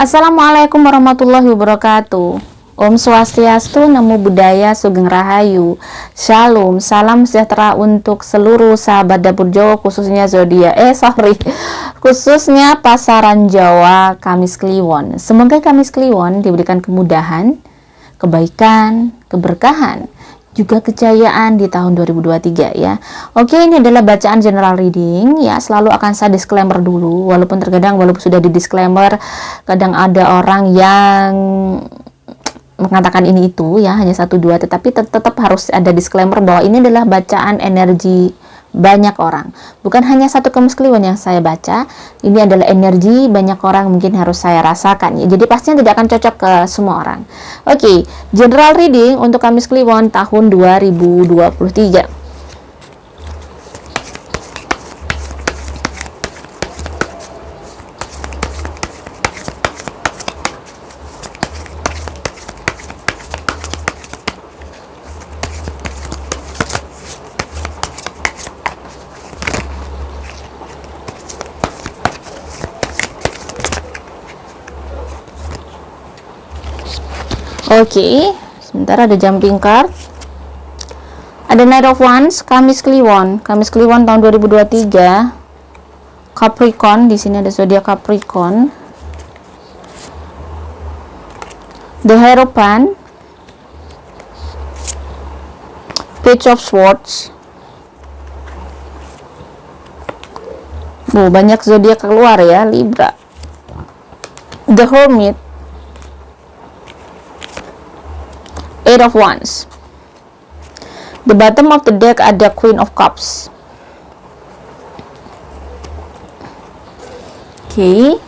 Assalamualaikum warahmatullahi wabarakatuh. Om Swastiastu, Namo Buddhaya, Sugeng Rahayu. Shalom, salam sejahtera untuk seluruh sahabat dapur Jawa, khususnya khususnya pasaran Jawa Kamis Kliwon. Semoga Kamis Kliwon diberikan kemudahan, kebaikan, keberkahan, juga kejayaan di tahun 2023 ya. Oke, ini adalah bacaan general reading ya. Selalu akan saya disclaimer dulu, walaupun sudah di disclaimer, kadang ada orang yang mengatakan ini itu ya, hanya satu dua, tetapi tetap harus ada disclaimer bahwa ini adalah bacaan energi banyak orang, bukan hanya satu Kamis Kliwon yang saya baca. Ini adalah energi banyak orang, mungkin harus saya rasakan ya. Jadi pastinya tidak akan cocok ke semua orang. Oke, general reading untuk Kamis Kliwon tahun 2023. Oke, sebentar, ada jumping card. Ada Knight of Wands, Kamis Kliwon tahun 2023. Capricorn, di sini ada zodiak Capricorn. The Hierophant, Page of Swords. Banyak zodiak keluar ya, Libra. The Hermit, Eight of Wands. The bottom of the deck ada Queen of Cups. Oke.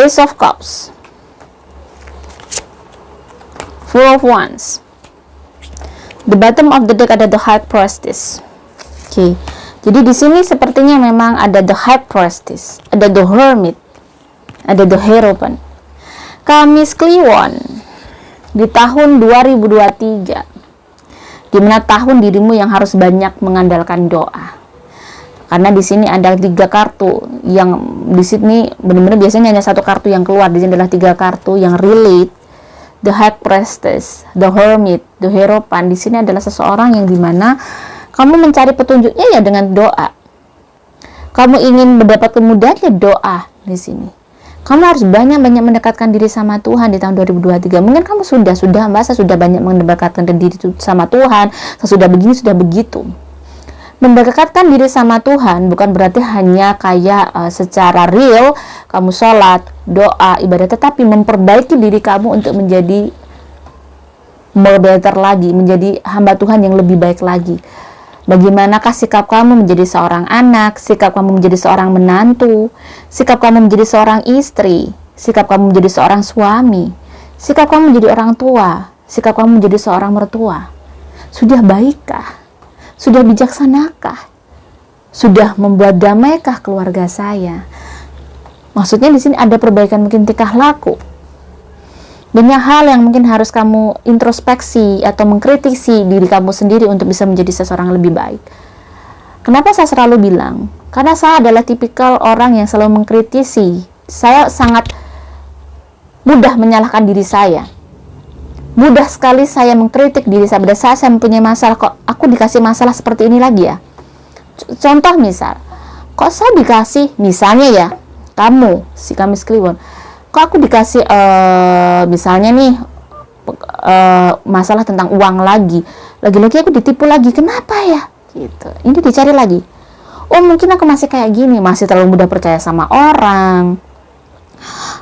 Ace of Cups, Four of Wands. The bottom of the deck ada the High Priestess. Oke. Jadi di sini sepertinya memang ada the High Priestess, ada the Hermit, ada the Hierophant. Kamis Kliwon di tahun 2023, dimana tahun dirimu yang harus banyak mengandalkan doa. Karena di sini ada 3 kartu yang di sini benar-benar biasanya hanya satu kartu yang keluar. Di sini adalah 3 kartu yang relate. The High Priestess, The Hermit, The Hierophant. Di sini adalah seseorang yang dimana kamu mencari petunjuknya ya dengan doa. Kamu ingin mendapat kemudahan ya doa di sini. Kamu harus banyak-banyak mendekatkan diri sama Tuhan di tahun 2023. Mungkin kamu sudah banyak mendekatkan diri sama Tuhan, sudah begini, sudah begitu. Mendekatkan diri sama Tuhan bukan berarti hanya kayak secara real kamu sholat, doa, ibadah, tetapi memperbaiki diri kamu untuk menjadi more better lagi, menjadi hamba Tuhan yang lebih baik lagi. Bagaimanakah sikap kamu menjadi seorang anak, sikap kamu menjadi seorang menantu, sikap kamu menjadi seorang istri, sikap kamu menjadi seorang suami, sikap kamu menjadi orang tua, sikap kamu menjadi seorang mertua. Sudah baikkah? Sudah bijaksanakah? Sudah membuat damaikah keluarga saya? Maksudnya di sini ada perbaikan mungkin tingkah laku. Banyak hal yang mungkin harus kamu introspeksi atau mengkritisi diri kamu sendiri untuk bisa menjadi seseorang lebih baik. Kenapa saya selalu bilang? Karena saya adalah tipikal orang yang selalu mengkritisi. Saya sangat mudah menyalahkan diri saya. Mudah sekali saya mengkritik diri saya. Pada saat saya mempunyai masalah, kok aku dikasih masalah seperti ini lagi ya? Contoh misal, kok saya dikasih, misalnya ya, kamu, si Kamis Kliwon, kok aku dikasih, misalnya nih, masalah tentang uang lagi. Lagi-lagi aku ditipu lagi, kenapa ya? Gitu. Ini dicari lagi. Oh, mungkin aku masih kayak gini, masih terlalu mudah percaya sama orang,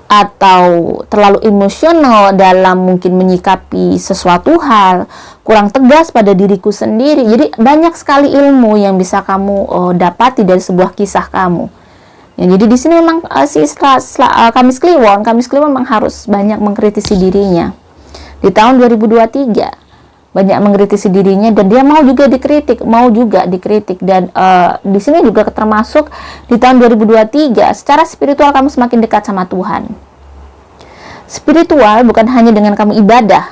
atau terlalu emosional dalam mungkin menyikapi sesuatu hal, kurang tegas pada diriku sendiri. Jadi banyak sekali ilmu yang bisa kamu dapati dari sebuah kisah kamu. Ya, jadi di sini memang Kamis Kliwon memang harus banyak mengkritisi dirinya. Di tahun 2023 banyak mengkritisi dirinya, dan dia mau juga dikritik, dan di sini juga termasuk di tahun 2023 secara spiritual kamu semakin dekat sama Tuhan. Spiritual bukan hanya dengan kamu ibadah.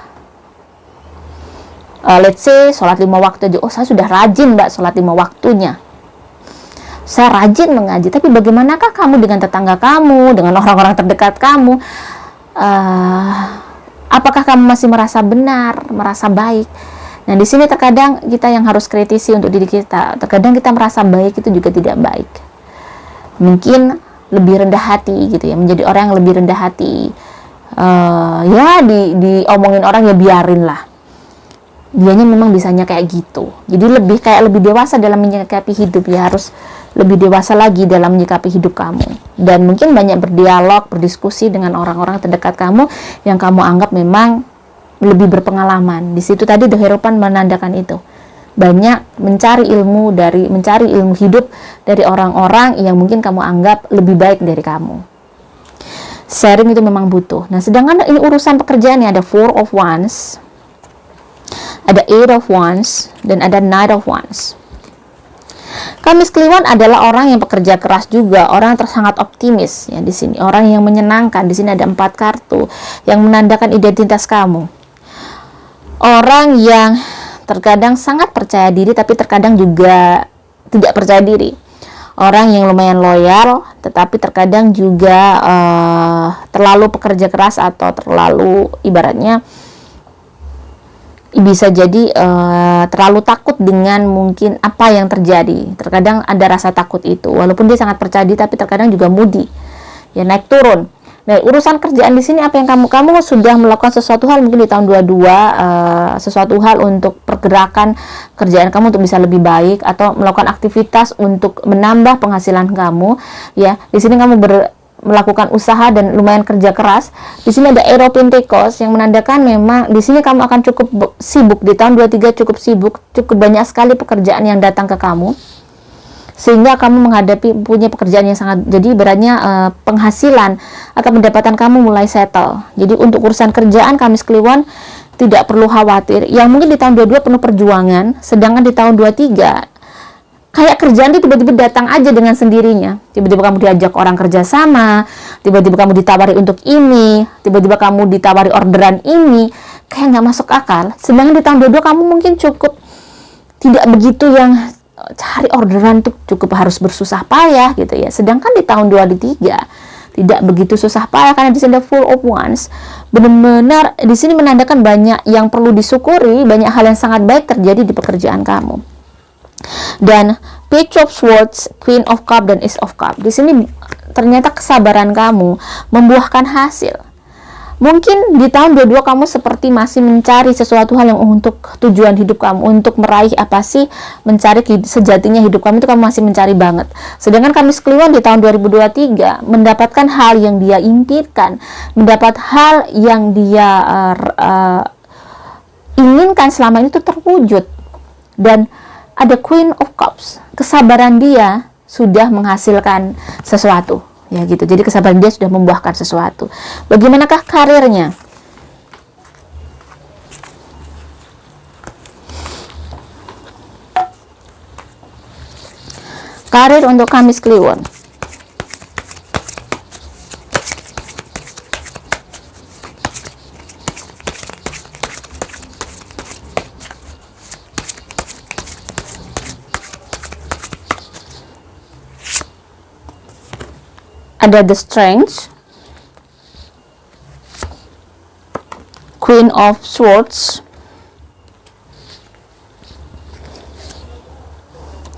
Let's say sholat 5 waktu aja. Oh, saya sudah rajin mbak sholat 5 waktunya, saya rajin mengaji. Tapi bagaimanakah kamu dengan tetangga kamu, dengan orang-orang terdekat kamu? Apakah kamu masih merasa benar, merasa baik? Nah, di sini terkadang kita yang harus kritisi untuk diri kita. Terkadang kita merasa baik itu juga tidak baik. Mungkin lebih rendah hati gitu ya, menjadi orang yang lebih rendah hati. Ya diomongin orang ya biarin lah. Dianya memang bisanya kayak gitu. Jadi lebih dewasa dalam menyikapi hidup ya, harus lebih dewasa lagi dalam menyikapi hidup kamu. Dan mungkin banyak berdialog, berdiskusi dengan orang-orang terdekat kamu yang kamu anggap memang lebih berpengalaman. Di situ tadi The Hierophant menandakan itu. Banyak mencari ilmu hidup dari orang-orang yang mungkin kamu anggap lebih baik dari kamu. Sharing itu memang butuh. Nah, sedangkan ini urusan pekerjaan ya, ada 4 of Wands, ada 8 of Wands, dan ada 9 of Wands. Kamis Kliwon adalah orang yang pekerja keras juga, orang yang sangat optimis ya di sini, orang yang menyenangkan. Di sini ada 4 kartu yang menandakan identitas kamu. Orang yang terkadang sangat percaya diri tapi terkadang juga tidak percaya diri. Orang yang lumayan loyal tetapi terkadang juga terlalu pekerja keras atau terlalu ibaratnya bisa jadi terlalu takut dengan mungkin apa yang terjadi. Terkadang ada rasa takut itu walaupun dia sangat percaya diri, tapi terkadang juga moody ya, naik turun. Nah, urusan kerjaan di sini apa yang kamu sudah melakukan sesuatu hal mungkin di tahun 22, sesuatu hal untuk pergerakan kerjaan kamu untuk bisa lebih baik, atau melakukan aktivitas untuk menambah penghasilan kamu ya. Di sini kamu melakukan usaha dan lumayan kerja keras. Di sini ada Eight of Pentacles yang menandakan memang di sini kamu akan cukup sibuk di tahun 23, cukup sibuk, cukup banyak sekali pekerjaan yang datang ke kamu, sehingga kamu punya pekerjaan yang sangat, jadi beratnya penghasilan atau pendapatan kamu mulai settle. Jadi untuk urusan kerjaan Kamis Kliwon tidak perlu khawatir. Yang mungkin di tahun 22 penuh perjuangan, sedangkan di tahun 23 kayak kerjaan itu tiba-tiba datang aja dengan sendirinya. Tiba-tiba kamu diajak orang kerja sama, tiba-tiba kamu ditawari untuk ini, tiba-tiba kamu ditawari orderan ini, kayak nggak masuk akal. Sedangkan di tahun 22 kamu mungkin cukup tidak begitu yang cari orderan tuh cukup harus bersusah payah gitu ya. Sedangkan di tahun 23 tidak begitu susah payah karena di sini ada Full of Wands. Benar-benar di sini menandakan banyak yang perlu disyukuri, banyak hal yang sangat baik terjadi di pekerjaan kamu. Dan Page of Swords, Queen of Cup, dan Ace of Cup. Di sini ternyata kesabaran kamu membuahkan hasil. Mungkin di tahun 22 kamu seperti masih mencari sesuatu hal yang untuk tujuan hidup kamu, untuk meraih apa sih, mencari sejatinya hidup kamu itu kamu masih mencari banget. Sedangkan Kamis Kliwon di tahun 2023 mendapatkan hal yang dia impikan, mendapat hal yang dia inginkan selama ini itu terwujud. Dan ada Queen of Cups, kesabaran dia sudah menghasilkan sesuatu. Ya gitu, jadi kesabaran dia sudah membuahkan sesuatu. Bagaimanakah karirnya? Karir untuk Kamis Kliwon. Ada The Strength, Queen of Swords,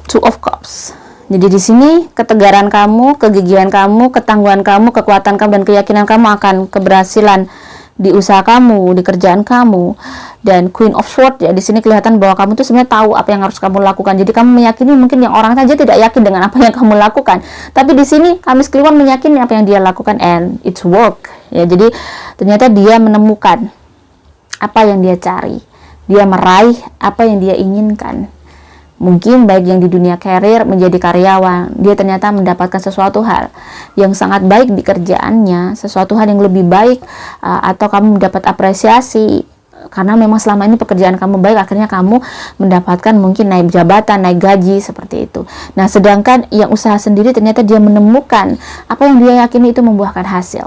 Two of Cups. Jadi di sini ketegaran kamu, kegigihan kamu, ketangguhan kamu, kekuatan kamu, dan keyakinan kamu akan keberhasilan di usaha kamu, di kerjaan kamu. Dan Queen of Swords ya, di sini kelihatan bahwa kamu tuh sebenarnya tahu apa yang harus kamu lakukan. Jadi kamu meyakini mungkin yang orang saja tidak yakin dengan apa yang kamu lakukan. Tapi di sini Kamis Kliwon meyakini apa yang dia lakukan, and it's work. Ya, jadi ternyata dia menemukan apa yang dia cari. Dia meraih apa yang dia inginkan. Mungkin baik yang di dunia karir, menjadi karyawan, dia ternyata mendapatkan sesuatu hal yang sangat baik di kerjaannya, sesuatu hal yang lebih baik, atau kamu mendapat apresiasi karena memang selama ini pekerjaan kamu baik, akhirnya kamu mendapatkan mungkin naik jabatan, naik gaji, seperti itu. Nah, sedangkan yang usaha sendiri ternyata dia menemukan apa yang dia yakini itu membuahkan hasil.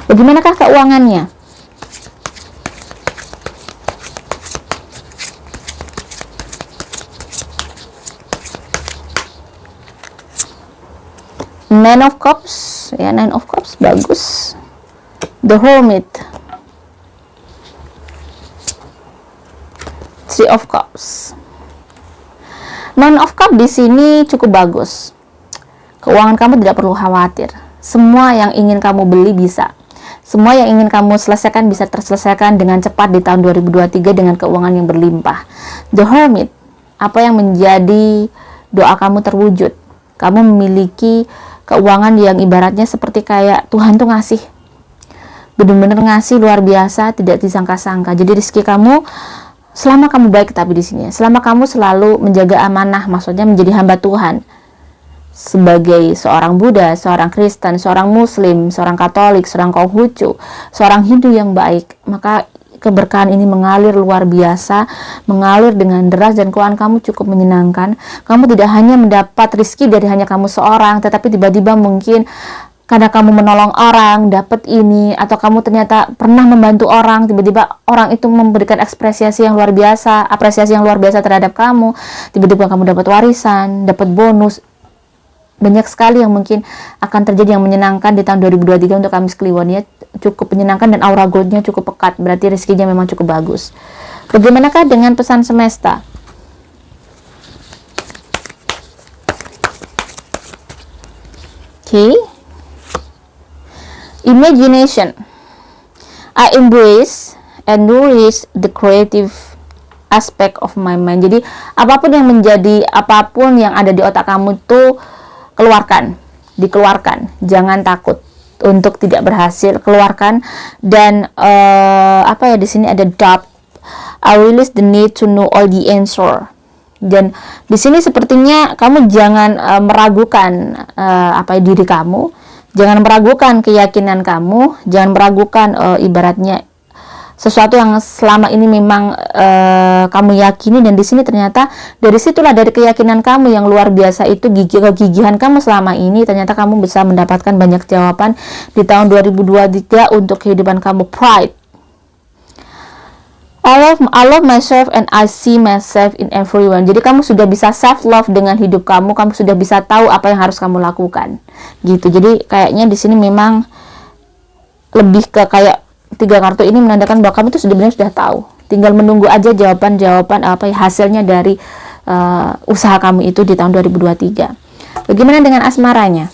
Bagaimanakah keuangannya? Nine of Cups, ya, Nine of Cups bagus. The Hermit, Three of Cups. Nine of Cups di sini cukup bagus. Keuangan kamu tidak perlu khawatir. Semua yang ingin kamu beli bisa. Semua yang ingin kamu selesaikan bisa terselesaikan dengan cepat di tahun 2023 dengan keuangan yang berlimpah. The Hermit, apa yang menjadi doa kamu terwujud. Kamu memiliki keuangan yang ibaratnya seperti kayak Tuhan tuh ngasih, benar-benar ngasih luar biasa, tidak disangka-sangka. Jadi rezeki kamu, selama kamu baik, tapi di sini selama kamu selalu menjaga amanah, maksudnya menjadi hamba Tuhan sebagai seorang Buddha, seorang Kristen, seorang Muslim, seorang Katolik, seorang Konghucu, seorang Hindu yang baik, maka keberkahan ini mengalir luar biasa, mengalir dengan deras, dan keuangan kamu cukup menyenangkan. Kamu tidak hanya mendapat rezeki dari hanya kamu seorang, tetapi tiba-tiba mungkin karena kamu menolong orang, dapat ini, atau kamu ternyata pernah membantu orang, tiba-tiba orang itu memberikan apresiasi yang luar biasa terhadap kamu, tiba-tiba kamu dapat warisan, dapat bonus. Banyak sekali yang mungkin akan terjadi yang menyenangkan di tahun 2023 untuk Kamis Kliwon, ya. Cukup menyenangkan dan aura goldnya cukup pekat, berarti rezekinya memang cukup bagus. Bagaimanakah dengan pesan semesta? Okay. Imagination. I embrace and nourish the creative aspect of my mind. Jadi apapun yang ada di otak kamu tuh dikeluarkan. Jangan takut untuk tidak berhasil, keluarkan. Dan di sini ada doubt. I release the need to know all the answer. Dan di sini sepertinya kamu jangan meragukan diri kamu, jangan meragukan keyakinan kamu, jangan meragukan ibaratnya sesuatu yang selama ini memang kamu yakini, dan di sini ternyata dari keyakinan kamu yang luar biasa itu, kegigihan kamu selama ini, ternyata kamu bisa mendapatkan banyak jawaban di tahun 2023 untuk kehidupan kamu. Pride. I love myself and I see myself in everyone. Jadi kamu sudah bisa self love dengan hidup kamu sudah bisa tahu apa yang harus kamu lakukan. Gitu. Jadi kayaknya di sini memang lebih ke kayak 3 kartu ini menandakan bahwa kamu itu sebenarnya sudah tahu. Tinggal menunggu aja jawaban hasilnya dari usaha kamu itu di tahun 2023. Bagaimana dengan asmaranya?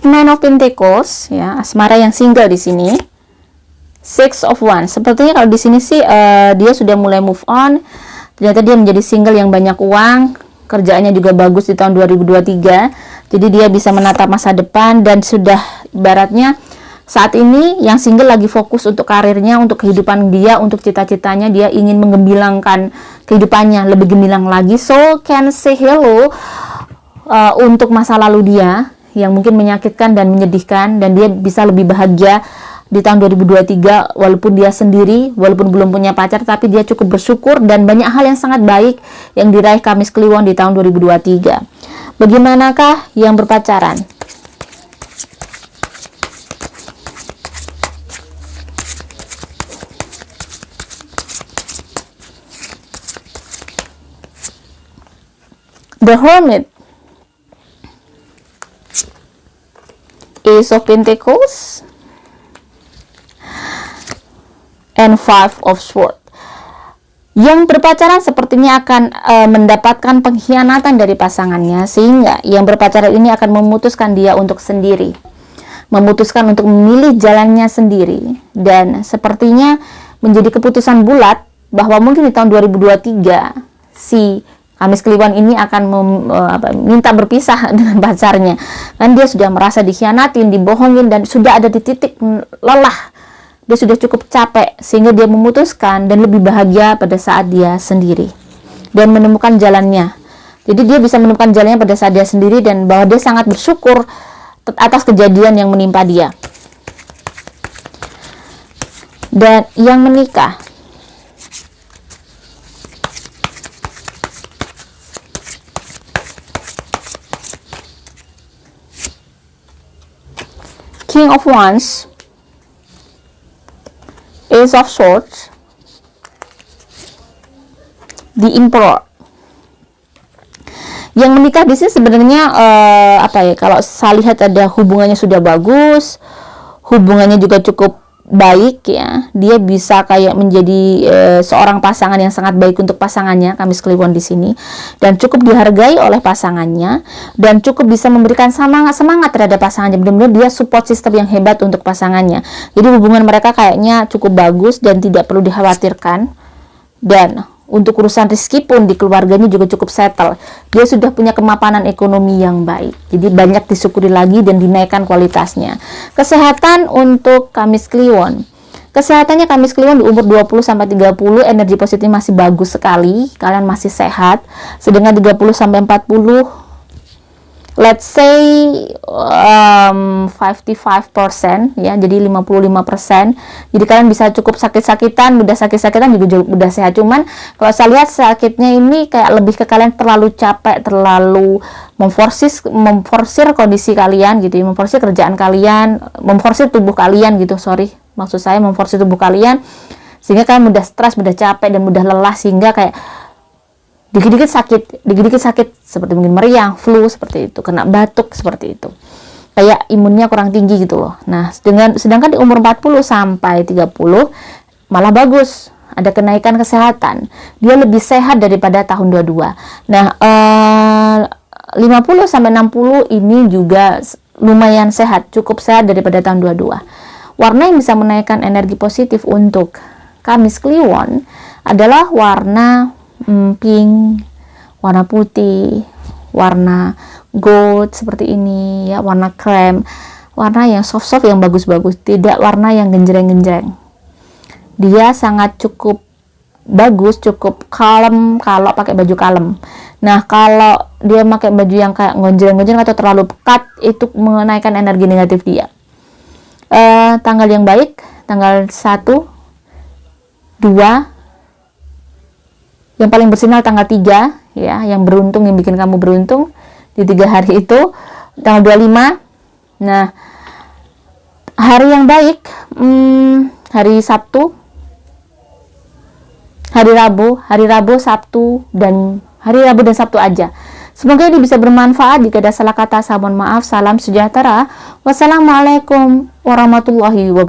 Nine of Pentacles, ya, asmara yang single di sini. Six of Wands. Sepertinya kalau di sini sih dia sudah mulai move on. Ternyata dia menjadi single yang banyak uang, kerjaannya juga bagus di tahun 2023. Jadi dia bisa menatap masa depan, dan sudah ibaratnya saat ini yang single lagi fokus untuk karirnya, untuk kehidupan dia, untuk cita-citanya. Dia ingin menggembilangkan kehidupannya, lebih gemilang lagi. So can say hello untuk masa lalu dia yang mungkin menyakitkan dan menyedihkan, dan dia bisa lebih bahagia di tahun 2023 walaupun dia sendiri, walaupun belum punya pacar, tapi dia cukup bersyukur dan banyak hal yang sangat baik yang diraih Kamis Kliwon di tahun 2023. Bagaimanakah yang berpacaran? The Hermit, Ace of Pentacles, and Five of Swords. Yang berpacaran sepertinya akan mendapatkan pengkhianatan dari pasangannya, sehingga yang berpacaran ini akan memutuskan dia untuk sendiri, memutuskan untuk memilih jalannya sendiri, dan sepertinya menjadi keputusan bulat bahwa mungkin di tahun 2023 si Kamis Kliwon ini akan minta berpisah dengan pacarnya, kan dia sudah merasa dikhianatin, dibohongin, dan sudah ada di titik lelah. Dia sudah cukup capek, sehingga dia memutuskan dan lebih bahagia pada saat dia sendiri dan menemukan jalannya. Jadi dia bisa menemukan jalannya pada saat dia sendiri, dan bahwa dia sangat bersyukur atas kejadian yang menimpa dia. Dan yang menikah, King of Wands, Ace of Swords, The Emperor. Yang menikah di sini sebenarnya kalau saya lihat ada hubungannya sudah bagus, hubungannya juga cukup baik ya. Dia bisa kayak menjadi seorang pasangan yang sangat baik untuk pasangannya, Kamis Kliwon di sini, dan cukup dihargai oleh pasangannya, dan cukup bisa memberikan semangat terhadap pasangannya. Benar-benar dia support system yang hebat untuk pasangannya. Jadi hubungan mereka kayaknya cukup bagus dan tidak perlu dikhawatirkan. Dan untuk urusan rezeki pun di keluarganya juga cukup settle. Dia sudah punya kemapanan ekonomi yang baik. Jadi banyak disyukuri lagi dan dinaikkan kualitasnya. Kesehatan untuk Kamis Kliwon. Kesehatannya Kamis Kliwon di umur 20-30, energi positif masih bagus sekali. Kalian masih sehat. Sedangkan 30-40, let's say 55% ya, jadi 55%. Jadi kalian bisa cukup sakit-sakitan, mudah sakit-sakitan juga mudah sehat. Cuman kalau saya lihat sakitnya ini kayak lebih ke kalian terlalu capek, terlalu memforsir kondisi kalian gitu, memforsir kerjaan kalian, memforsir tubuh kalian gitu. Maksud saya memforsir tubuh kalian sehingga kalian mudah stres, mudah capek dan mudah lelah, sehingga kayak dikit-dikit sakit seperti mungkin meriang, flu seperti itu, kena batuk seperti itu. Kayak imunnya kurang tinggi gitu loh. Nah, sedangkan di umur 40 sampai 30 malah bagus. Ada kenaikan kesehatan. Dia lebih sehat daripada tahun 22. Nah, 50 sampai 60 ini juga lumayan sehat, cukup sehat daripada tahun 22. Warna yang bisa menaikkan energi positif untuk Kamis Kliwon adalah warna pink, warna putih, warna gold seperti ini ya, warna krem, warna yang soft-soft yang bagus-bagus, tidak warna yang genjreng-genjreng. Dia sangat cukup bagus, cukup kalem kalau pakai baju kalem. Nah, kalau dia pakai baju yang kayak ngonjreng-ngonjreng atau terlalu pekat, itu menaikkan energi negatif dia. Tanggal yang baik, tanggal 1, 2, yang paling bersinar tanggal 3 ya, yang beruntung, yang bikin kamu beruntung di 3 hari itu, tanggal 25. Nah, hari yang baik hari Sabtu, hari Rabu, Sabtu, dan hari Rabu dan Sabtu aja. Semoga ini bisa bermanfaat. Jika ada salah kata, saya mohon maaf. Salam sejahtera. Wassalamualaikum warahmatullahi wabarakatuh.